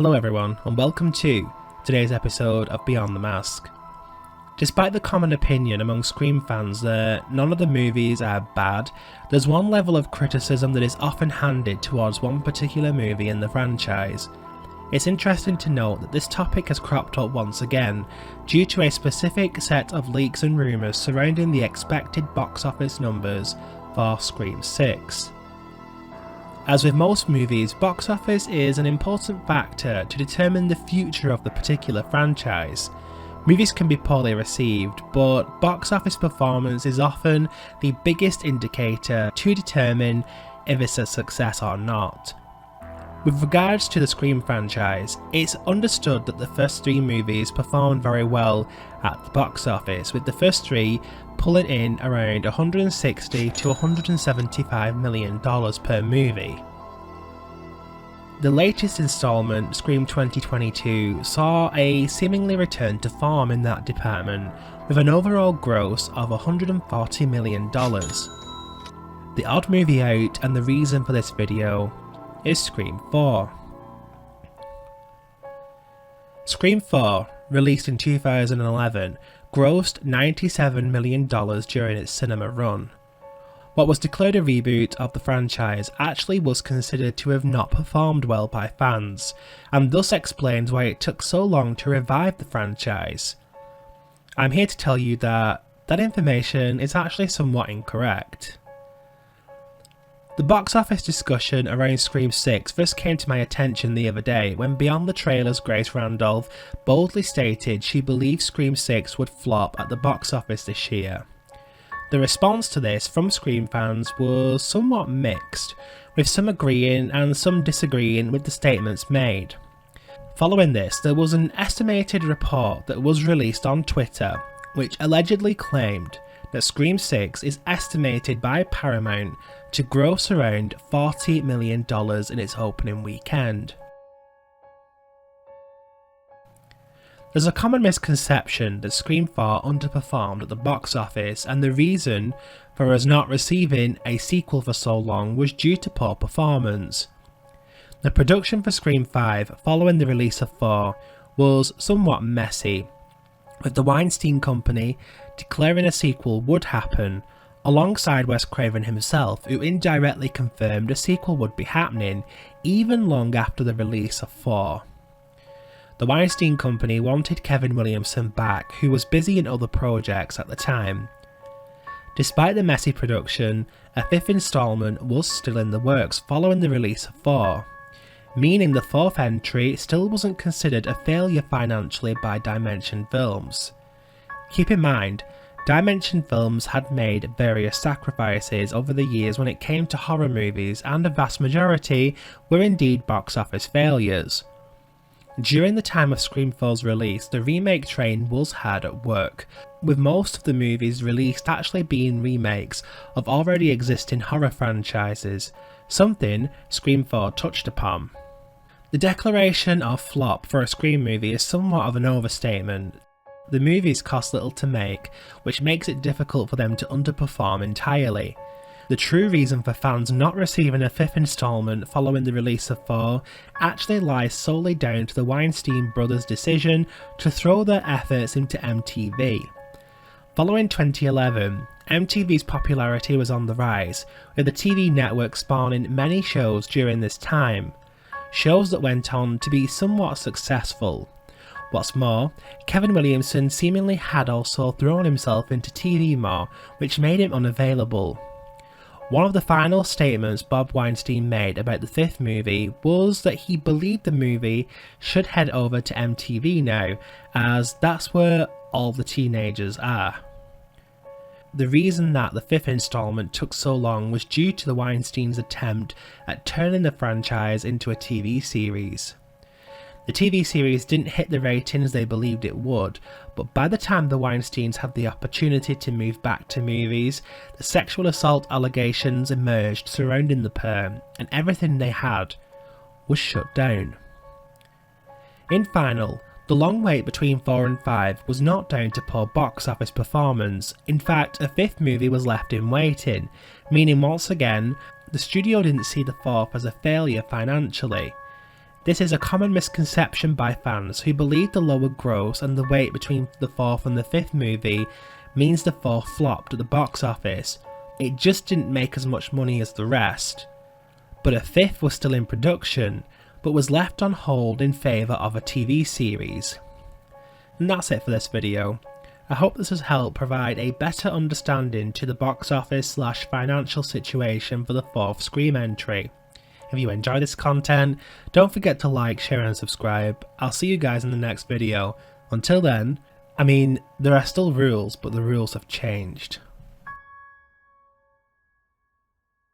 Hello everyone, and welcome to today's episode of Beyond the Mask. Despite the common opinion among Scream fans that none of the movies are bad, there's one level of criticism that is often handed towards one particular movie in the franchise. It's interesting to note that this topic has cropped up once again, due to a specific set of leaks and rumours surrounding the expected box office numbers for Scream 6. As with most movies, box office is an important factor to determine the future of the particular franchise. Movies can be poorly received, but box office performance is often the biggest indicator to determine if it's a success or not. With regards to the Scream franchise, it's understood that the first three movies performed very well at the box office, with the first three pulling in around $160 to $175 million per movie. The latest installment, Scream 2022, saw a seemingly return to form in that department, with an overall gross of $140 million. The odd movie out and the reason for this video is Scream 4. Scream 4, released in 2011, grossed $97 million during its cinema run. What was declared a reboot of the franchise actually was considered to have not performed well by fans, and thus explains why it took so long to revive the franchise. I'm here to tell you that information is actually somewhat incorrect. The box office discussion around Scream 6 first came to my attention the other day when Beyond the Trailer's Grace Randolph boldly stated she believed Scream 6 would flop at the box office this year. The response to this from Scream fans was somewhat mixed, with some agreeing and some disagreeing with the statements made. Following this, there was an estimated report that was released on Twitter which allegedly claimed that Scream 6 is estimated by Paramount to gross around $40 million in its opening weekend. There's a common misconception that Scream 4 underperformed at the box office, and the reason for us not receiving a sequel for so long was due to poor performance. The production for Scream 5 following the release of 4 was somewhat messy, with the Weinstein Company declaring a sequel would happen, alongside Wes Craven himself, who indirectly confirmed a sequel would be happening even long after the release of 4. The Weinstein Company wanted Kevin Williamson back, who was busy in other projects at the time. Despite the messy production, a fifth installment was still in the works following the release of 4, meaning the fourth entry still wasn't considered a failure financially by Dimension Films. Keep in mind, Dimension Films had made various sacrifices over the years when it came to horror movies, and a vast majority were indeed box office failures. During the time of Scream 4's release, the remake train was hard at work, with most of the movies released actually being remakes of already existing horror franchises, something Scream 4 touched upon. The declaration of flop for a Scream movie is somewhat of an overstatement. The movies cost little to make, which makes it difficult for them to underperform entirely. The true reason for fans not receiving a fifth installment following the release of 4 actually lies solely down to the Weinstein brothers' decision to throw their efforts into MTV. Following 2011, MTV's popularity was on the rise, with the TV network spawning many shows during this time, shows that went on to be somewhat successful. What's more, Kevin Williamson seemingly had also thrown himself into TV more, which made him unavailable. One of the final statements Bob Weinstein made about the fifth movie was that he believed the movie should head over to MTV now, as that's where all the teenagers are. The reason that the fifth installment took so long was due to the Weinsteins' attempt at turning the franchise into a TV series. The TV series didn't hit the ratings they believed it would, but by the time the Weinsteins had the opportunity to move back to movies, the sexual assault allegations emerged surrounding the pair, and everything they had was shut down. In final, the long wait between 4 and 5 was not down to poor box office performance. In fact, a fifth movie was left in waiting, meaning once again, the studio didn't see the fourth as a failure financially. This is a common misconception by fans who believe the lower gross and the wait between the fourth and the fifth movie means the fourth flopped at the box office. It just didn't make as much money as the rest. But a fifth was still in production, but was left on hold in favour of a TV series. And that's it for this video. I hope this has helped provide a better understanding to the box office / financial situation for the fourth Scream entry. If you enjoy this content, don't forget to like, share and subscribe. I'll see you guys in the next video. Until then, I mean, there are still rules, but the rules have changed.